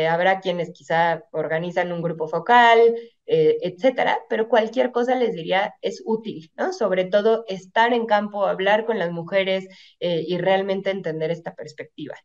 habrá quienes quizá organizan un grupo focal, etcétera, pero cualquier cosa les diría es útil, ¿no? Sobre todo estar en campo, hablar con las mujeres y realmente entender esta perspectiva.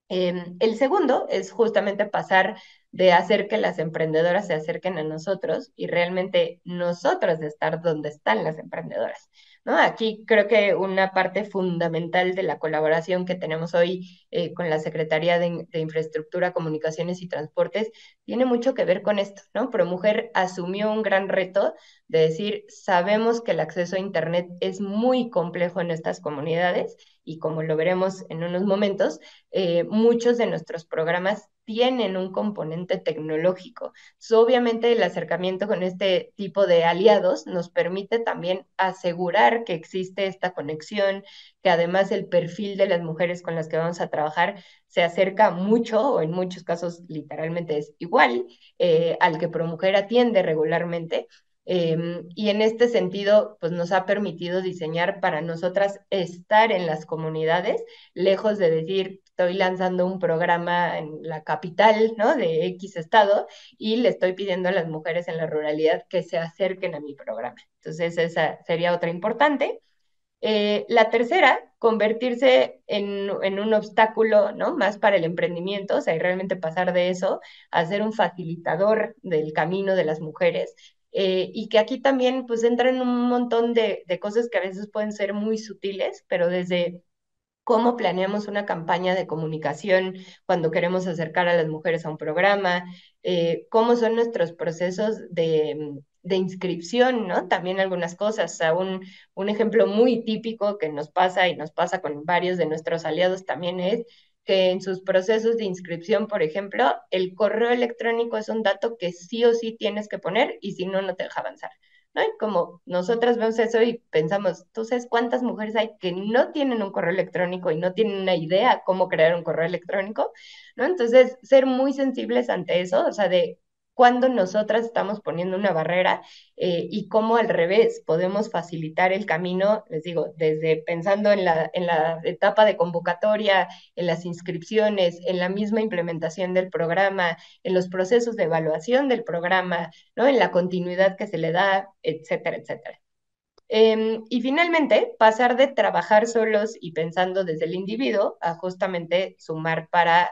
El segundo es justamente pasar de hacer que las emprendedoras se acerquen a nosotros y realmente nosotros de estar donde están las emprendedoras, ¿no? Aquí creo que una parte fundamental de la colaboración que tenemos hoy con la Secretaría de Infraestructura, Comunicaciones y Transportes tiene mucho que ver con esto, ¿no? ProMujer asumió un gran reto de decir, sabemos que el acceso a Internet es muy complejo en estas comunidades y como lo veremos en unos momentos, muchos de nuestros programas tienen un componente tecnológico. So, obviamente el acercamiento con este tipo de aliados nos permite también asegurar que existe esta conexión, que además el perfil de las mujeres con las que vamos a trabajar se acerca mucho, o en muchos casos literalmente es igual, al que ProMujer atiende regularmente. Y en este sentido, pues nos ha permitido diseñar para nosotras estar en las comunidades, lejos de decir, estoy lanzando un programa en la capital, ¿no? De X estado y le estoy pidiendo a las mujeres en la ruralidad que se acerquen a mi programa. Entonces, esa sería otra importante. La tercera, convertirse en un obstáculo, ¿no? Más para el emprendimiento, o sea, y realmente pasar de eso a ser un facilitador del camino de las mujeres. Y que aquí también pues entran un montón de cosas que a veces pueden ser muy sutiles, pero desde cómo planeamos una campaña de comunicación cuando queremos acercar a las mujeres a un programa, cómo son nuestros procesos de inscripción, ¿no? También algunas cosas. O sea, un ejemplo muy típico que nos pasa y nos pasa con varios de nuestros aliados también es que en sus procesos de inscripción, por ejemplo, el correo electrónico es un dato que sí o sí tienes que poner y si no, no te deja avanzar. ¿No? Y como nosotras vemos eso y pensamos, ¿tú sabes cuántas mujeres hay que no tienen un correo electrónico y no tienen una idea cómo crear un correo electrónico? ¿No? Entonces, ser muy sensibles ante eso, o sea, de cuando nosotras estamos poniendo una barrera y cómo al revés podemos facilitar el camino, les digo, desde pensando en la etapa de convocatoria, en las inscripciones, en la misma implementación del programa, en los procesos de evaluación del programa, ¿no? En la continuidad que se le da, etcétera, etcétera. Y finalmente, pasar de trabajar solos y pensando desde el individuo a justamente sumar para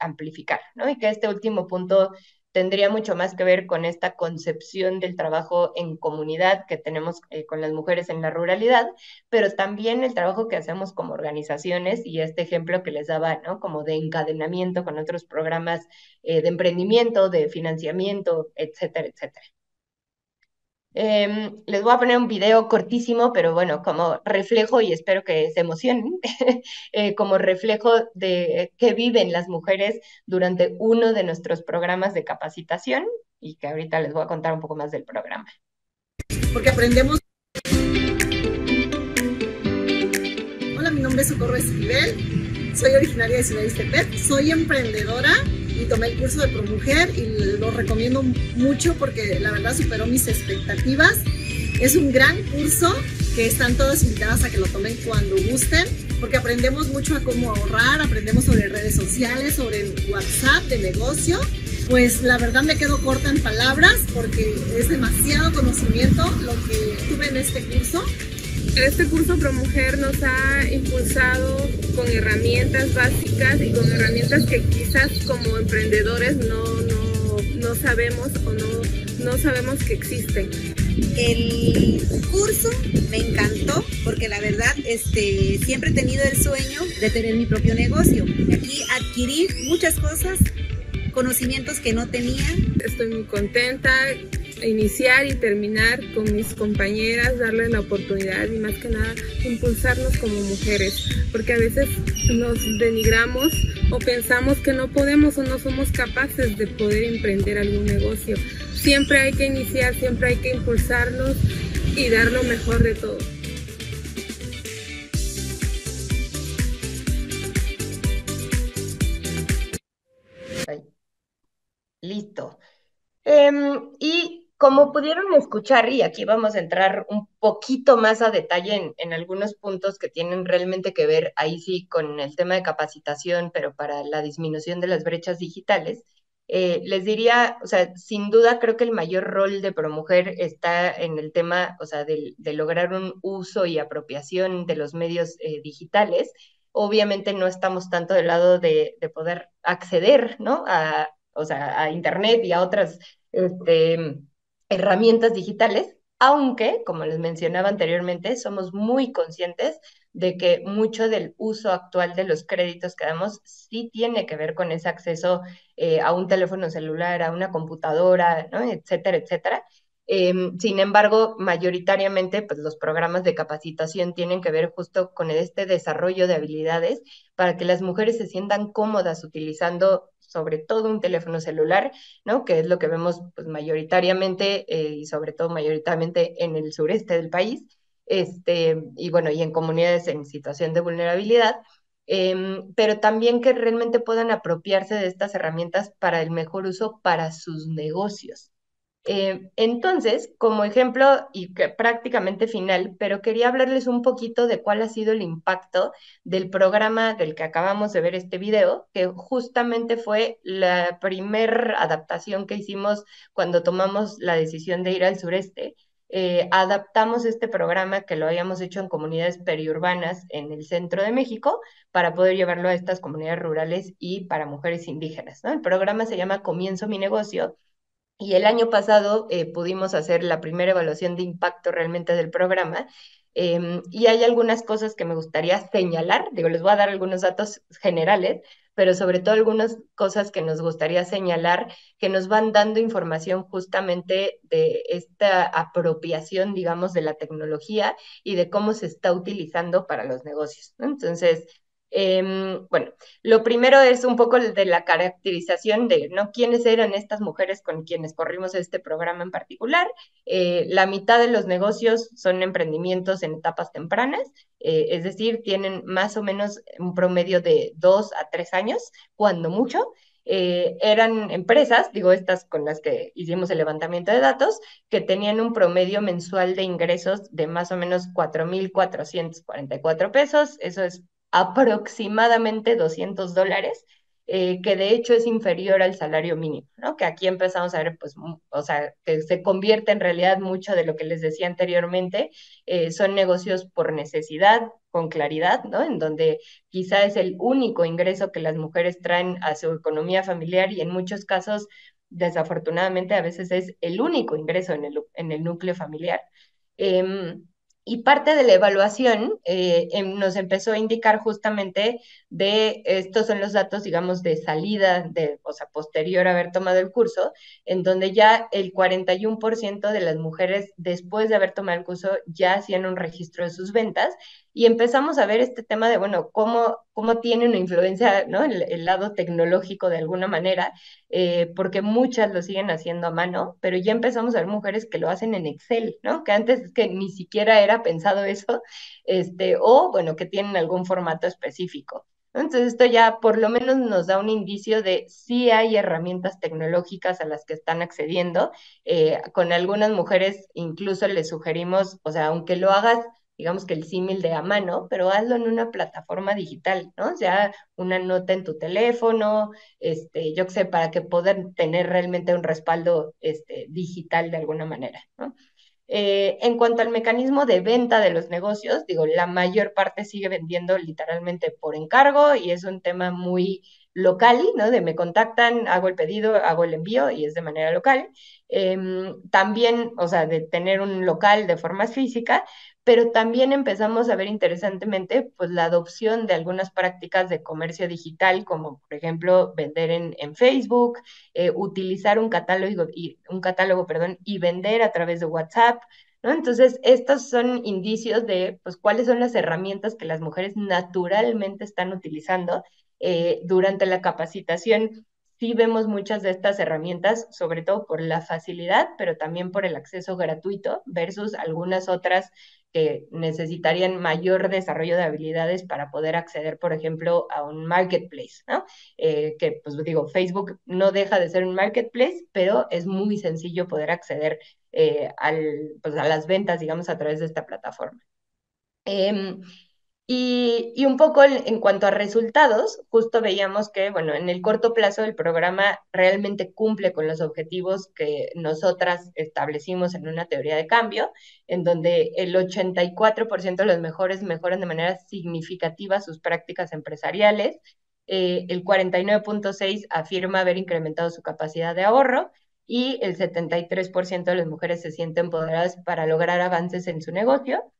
amplificar, ¿no? Y que este último punto tendría mucho más que ver con esta concepción del trabajo en comunidad que tenemos con las mujeres en la ruralidad, pero también el trabajo que hacemos como organizaciones y este ejemplo que les daba, ¿no? Como de encadenamiento con otros programas de emprendimiento, de financiamiento, etcétera, etcétera. Les voy a poner un video cortísimo, pero bueno, como reflejo, y espero que se emocionen, como reflejo de qué viven las mujeres durante uno de nuestros programas de capacitación y que ahorita les voy a contar un poco más del programa. Porque aprendemos. Hola, mi nombre es Socorro Esquivel, soy originaria de Ciudad Iztepet, soy emprendedora y tomé el curso de ProMujer y lo recomiendo mucho porque la verdad superó mis expectativas. Es un gran curso que están todas invitadas a que lo tomen cuando gusten, porque aprendemos mucho a cómo ahorrar, aprendemos sobre redes sociales, sobre el WhatsApp de negocio. Pues la verdad me quedo corta en palabras porque es demasiado conocimiento lo que tuve en este curso. Este curso ProMujer nos ha impulsado con herramientas básicas y con herramientas que quizás como emprendedores no sabemos o no sabemos que existen. El curso me encantó porque la verdad siempre he tenido el sueño de tener mi propio negocio. Aquí adquirí muchas cosas, conocimientos que no tenía. Estoy muy contenta. Iniciar y terminar con mis compañeras, darles la oportunidad y más que nada impulsarnos como mujeres, porque a veces nos denigramos o pensamos que no podemos o no somos capaces de poder emprender algún negocio. Siempre hay que iniciar, siempre hay que impulsarnos y dar lo mejor de todo. Listo. Y como pudieron escuchar, y aquí vamos a entrar un poquito más a detalle en algunos puntos que tienen realmente que ver ahí sí con el tema de capacitación, pero para la disminución de las brechas digitales, les diría, o sea, sin duda creo que el mayor rol de ProMujer está en el tema, o sea, de lograr un uso y apropiación de los medios digitales. Obviamente no estamos tanto del lado de poder acceder, ¿no? O sea, a Internet y a otras herramientas digitales, aunque, como les mencionaba anteriormente, somos muy conscientes de que mucho del uso actual de los créditos que damos sí tiene que ver con ese acceso a un teléfono celular, a una computadora, ¿no? Etcétera, etcétera. Sin embargo, mayoritariamente, pues los programas de capacitación tienen que ver justo con este desarrollo de habilidades para que las mujeres se sientan cómodas utilizando sobre todo un teléfono celular, ¿no? Que es lo que vemos pues, mayoritariamente y sobre todo mayoritariamente en el sureste del país, y bueno, y en comunidades en situación de vulnerabilidad, pero también que realmente puedan apropiarse de estas herramientas para el mejor uso para sus negocios. Entonces, como ejemplo y que prácticamente final, pero quería hablarles un poquito de cuál ha sido el impacto del programa del que acabamos de ver este video, que justamente fue la primer adaptación que hicimos cuando tomamos la decisión de ir al sureste. Adaptamos este programa que lo habíamos hecho en comunidades periurbanas en el centro de México para poder llevarlo a estas comunidades rurales y para mujeres indígenas, ¿no? El programa se llama Comienzo mi negocio y el año pasado pudimos hacer la primera evaluación de impacto realmente del programa. Y hay algunas cosas que me gustaría señalar. Digo, les voy a dar algunos datos generales, pero sobre todo algunas cosas que nos gustaría señalar que nos van dando información justamente de esta apropiación, digamos, de la tecnología y de cómo se está utilizando para los negocios, ¿no? Entonces, bueno, lo primero es un poco de la caracterización de, ¿no? ¿Quiénes eran estas mujeres con quienes corrimos este programa en particular? La mitad de los negocios son emprendimientos en etapas tempranas, es decir, tienen más o menos un promedio de 2 a 3 años, cuando mucho. Eran empresas, digo estas con las que hicimos el levantamiento de datos, que tenían un promedio mensual de ingresos de más o menos 4,444 pesos. Eso es aproximadamente $200, que de hecho es inferior al salario mínimo, ¿no? Que aquí empezamos a ver, pues, o sea, que se convierte en realidad mucho de lo que les decía anteriormente, son negocios por necesidad, con claridad, ¿no? En donde quizá es el único ingreso que las mujeres traen a su economía familiar y en muchos casos, desafortunadamente, a veces es el único ingreso en el núcleo familiar. Y parte de la evaluación nos empezó a indicar justamente de, estos son los datos, digamos, de salida, o sea, posterior a haber tomado el curso, en donde ya el 41% de las mujeres, después de haber tomado el curso, ya hacían un registro de sus ventas, y empezamos a ver este tema de, bueno, cómo tiene una influencia, ¿no? El lado tecnológico de alguna manera, porque muchas lo siguen haciendo a mano, pero ya empezamos a ver mujeres que lo hacen en Excel, ¿no? Que antes es que ni siquiera era pensado eso, o bueno, que tienen algún formato específico. Entonces esto ya por lo menos nos da un indicio de si hay herramientas tecnológicas a las que están accediendo. Con algunas mujeres incluso les sugerimos, o sea, aunque lo hagas, digamos que el símil de a mano, pero hazlo en una plataforma digital, ¿no? O sea, una nota en tu teléfono, yo qué sé, para que puedan tener realmente un respaldo digital de alguna manera, ¿no? En cuanto al mecanismo de venta de los negocios, digo, la mayor parte sigue vendiendo literalmente por encargo y es un tema muy local, ¿no? De me contactan, hago el pedido, hago el envío y es de manera local. También, o sea, de tener un local de forma física, pero también empezamos a ver interesantemente pues la adopción de algunas prácticas de comercio digital, como por ejemplo vender en Facebook, utilizar un catálogo, perdón, y vender a través de WhatsApp, ¿no? Entonces, estos son indicios de, pues, cuáles son las herramientas que las mujeres naturalmente están utilizando durante la capacitación. Sí vemos muchas de estas herramientas, sobre todo por la facilidad, pero también por el acceso gratuito versus algunas otras que necesitarían mayor desarrollo de habilidades para poder acceder, por ejemplo, a un marketplace, ¿no? Que pues digo, Facebook no deja de ser un marketplace, pero es muy sencillo poder acceder pues, a las ventas, digamos, a través de esta plataforma. Y un poco en cuanto a resultados, justo veíamos que, bueno, en el corto plazo el programa realmente cumple con los objetivos que nosotras establecimos en una teoría de cambio, en donde el 84% de los mejores mejoran de manera significativa sus prácticas empresariales, el 49,6% afirma haber incrementado su capacidad de ahorro y el 73% de las mujeres se sienten empoderadas para lograr avances en su negocio.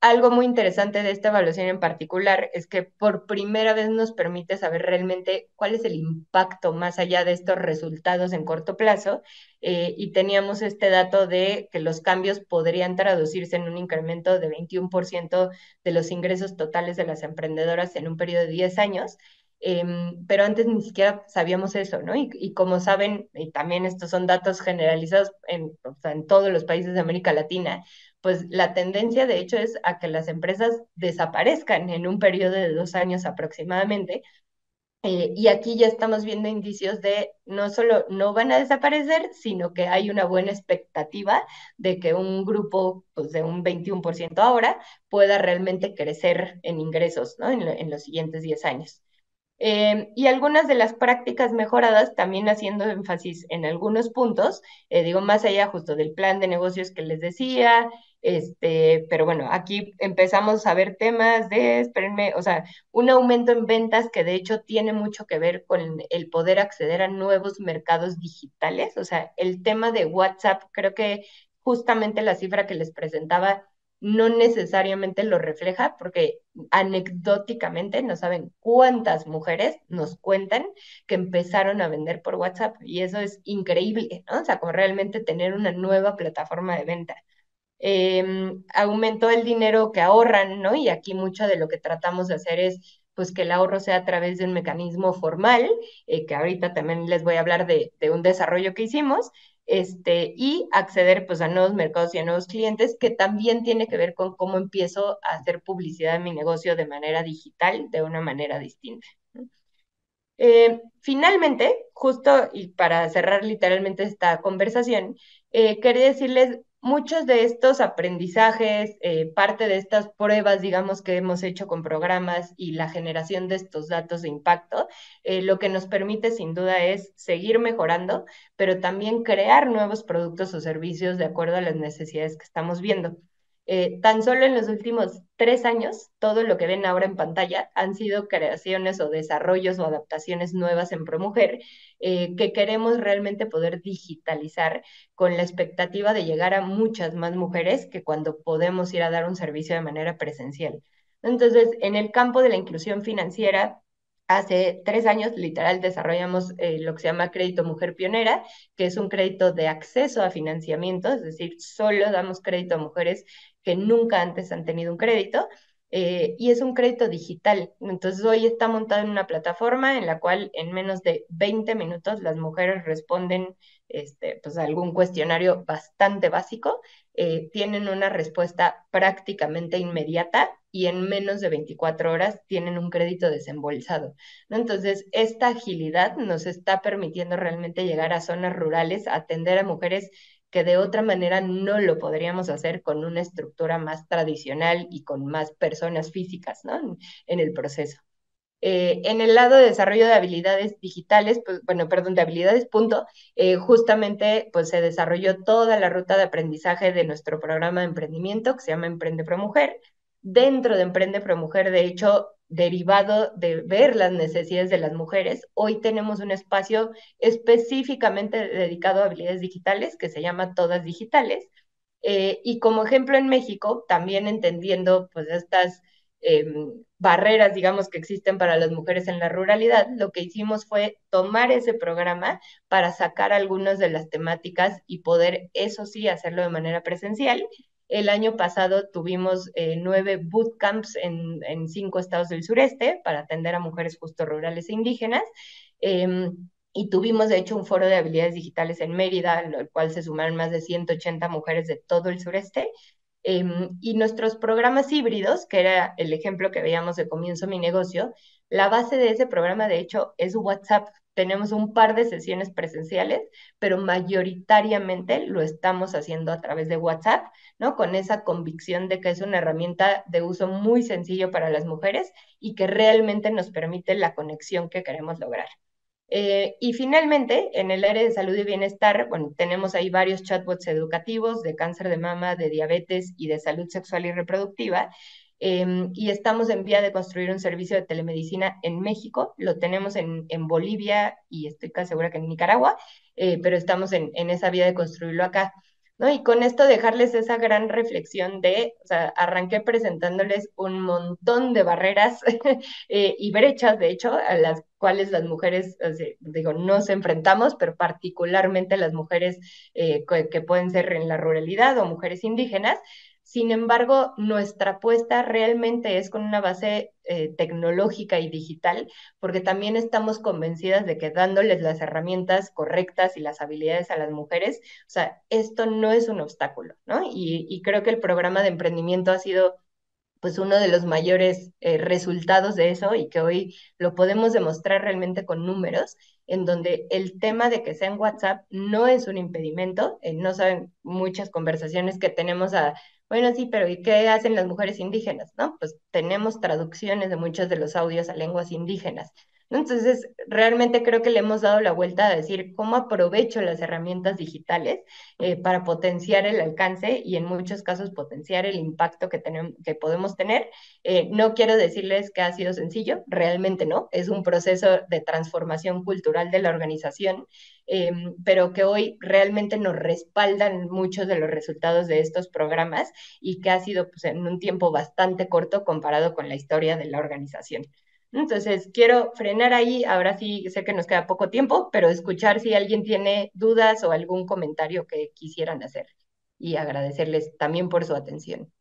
Algo muy interesante de esta evaluación en particular es que por primera vez nos permite saber realmente cuál es el impacto más allá de estos resultados en corto plazo, y teníamos este dato de que los cambios podrían traducirse en un incremento de 21% de los ingresos totales de las emprendedoras en un periodo de 10 años. Pero antes ni siquiera sabíamos eso, ¿no? Y como saben, y también estos son datos generalizados o sea, en todos los países de América Latina, pues la tendencia de hecho es a que las empresas desaparezcan en un periodo de 2 años aproximadamente. Y aquí ya estamos viendo indicios de no solo no van a desaparecer, sino que hay una buena expectativa de que un grupo pues, de un 21% ahora pueda realmente crecer en ingresos, ¿no? En los siguientes 10 años. Y algunas de las prácticas mejoradas, también haciendo énfasis en algunos puntos, digo, más allá justo del plan de negocios que les decía, pero bueno, aquí empezamos a ver temas de, espérenme, o sea, un aumento en ventas que de hecho tiene mucho que ver con el poder acceder a nuevos mercados digitales, o sea, el tema de WhatsApp, creo que justamente la cifra que les presentaba no necesariamente lo refleja, porque anecdóticamente no saben cuántas mujeres nos cuentan que empezaron a vender por WhatsApp y eso es increíble, ¿no? O sea, como realmente tener una nueva plataforma de venta. Aumentó el dinero que ahorran, ¿no? Y aquí mucho de lo que tratamos de hacer es pues que el ahorro sea a través de un mecanismo formal, que ahorita también les voy a hablar de un desarrollo que hicimos, y acceder pues a nuevos mercados y a nuevos clientes, que también tiene que ver con cómo empiezo a hacer publicidad en mi negocio de manera digital, de una manera distinta. Finalmente, justo y para cerrar literalmente esta conversación, quería decirles muchos de estos aprendizajes, parte de estas pruebas, digamos, que hemos hecho con programas y la generación de estos datos de impacto, lo que nos permite sin duda es seguir mejorando, pero también crear nuevos productos o servicios de acuerdo a las necesidades que estamos viendo. Tan solo en los últimos 3 años, todo lo que ven ahora en pantalla han sido creaciones o desarrollos o adaptaciones nuevas en ProMujer que queremos realmente poder digitalizar con la expectativa de llegar a muchas más mujeres que cuando podemos ir a dar un servicio de manera presencial. Entonces, en el campo de la inclusión financiera, hace 3 años, literal, desarrollamos lo que se llama Crédito Mujer Pionera, que es un crédito de acceso a financiamiento, es decir, solo damos crédito a mujeres que nunca antes han tenido un crédito, y es un crédito digital. Entonces, hoy está montado en una plataforma en la cual en menos de 20 minutos las mujeres responden pues, algún cuestionario bastante básico, tienen una respuesta prácticamente inmediata y en menos de 24 horas tienen un crédito desembolsado, ¿no? Entonces, esta agilidad nos está permitiendo realmente llegar a zonas rurales, atender a mujeres que de otra manera no lo podríamos hacer con una estructura más tradicional y con más personas físicas, ¿no? En el proceso. En el lado de desarrollo de habilidades digitales, pues, bueno, perdón, de habilidades, punto, justamente pues se desarrolló toda la ruta de aprendizaje de nuestro programa de emprendimiento que se llama Emprende Pro Mujer. Dentro de Emprende Pro Mujer, de hecho, derivado de ver las necesidades de las mujeres, hoy tenemos un espacio específicamente dedicado a habilidades digitales que se llama Todas Digitales. Y como ejemplo en México, también entendiendo pues estas barreras, digamos, que existen para las mujeres en la ruralidad, lo que hicimos fue tomar ese programa para sacar algunas de las temáticas y poder, eso sí, hacerlo de manera presencial. El año pasado tuvimos 9 bootcamps en 5 estados del sureste para atender a mujeres justo rurales e indígenas. Y tuvimos, de hecho, un foro de habilidades digitales en Mérida, al cual se sumaron más de 180 mujeres de todo el sureste. Y nuestros programas híbridos, que era el ejemplo que veíamos de Comienzo Mi Negocio, la base de ese programa, de hecho, es WhatsApp. Tenemos un par de sesiones presenciales, pero mayoritariamente lo estamos haciendo a través de WhatsApp, ¿no? Con esa convicción de que es una herramienta de uso muy sencillo para las mujeres y que realmente nos permite la conexión que queremos lograr. Y finalmente, en el área de salud y bienestar, bueno, tenemos ahí varios chatbots educativos de cáncer de mama, de diabetes y de salud sexual y reproductiva. Y estamos en vía de construir un servicio de telemedicina en México. Lo tenemos en Bolivia y estoy casi segura que en Nicaragua, pero estamos en esa vía de construirlo acá, ¿no? Y con esto dejarles esa gran reflexión de, o sea, arranqué presentándoles un montón de barreras y brechas, de hecho, a las cuales las mujeres, digo, nos enfrentamos, pero particularmente las mujeres que pueden ser en la ruralidad o mujeres indígenas. Sin embargo, nuestra apuesta realmente es con una base tecnológica y digital, porque también estamos convencidas de que dándoles las herramientas correctas y las habilidades a las mujeres, o sea, esto no es un obstáculo, ¿no? Y creo que el programa de emprendimiento ha sido pues uno de los mayores resultados de eso y que hoy lo podemos demostrar realmente con números, en donde el tema de que sea en WhatsApp no es un impedimento, no saben muchas conversaciones que tenemos bueno, sí, pero ¿y qué hacen las mujeres indígenas? ¿No? Pues tenemos traducciones de muchos de los audios a lenguas indígenas. ¿No? Entonces, realmente creo que le hemos dado la vuelta a decir cómo aprovecho las herramientas digitales para potenciar el alcance y en muchos casos potenciar el impacto que podemos tener. No quiero decirles que ha sido sencillo, realmente no, es un proceso de transformación cultural de la organización, pero que hoy realmente nos respaldan muchos de los resultados de estos programas y que ha sido pues, en un tiempo bastante corto comparado con la historia de la organización. Entonces, quiero frenar ahí, ahora sí sé que nos queda poco tiempo, pero escuchar si alguien tiene dudas o algún comentario que quisieran hacer y agradecerles también por su atención.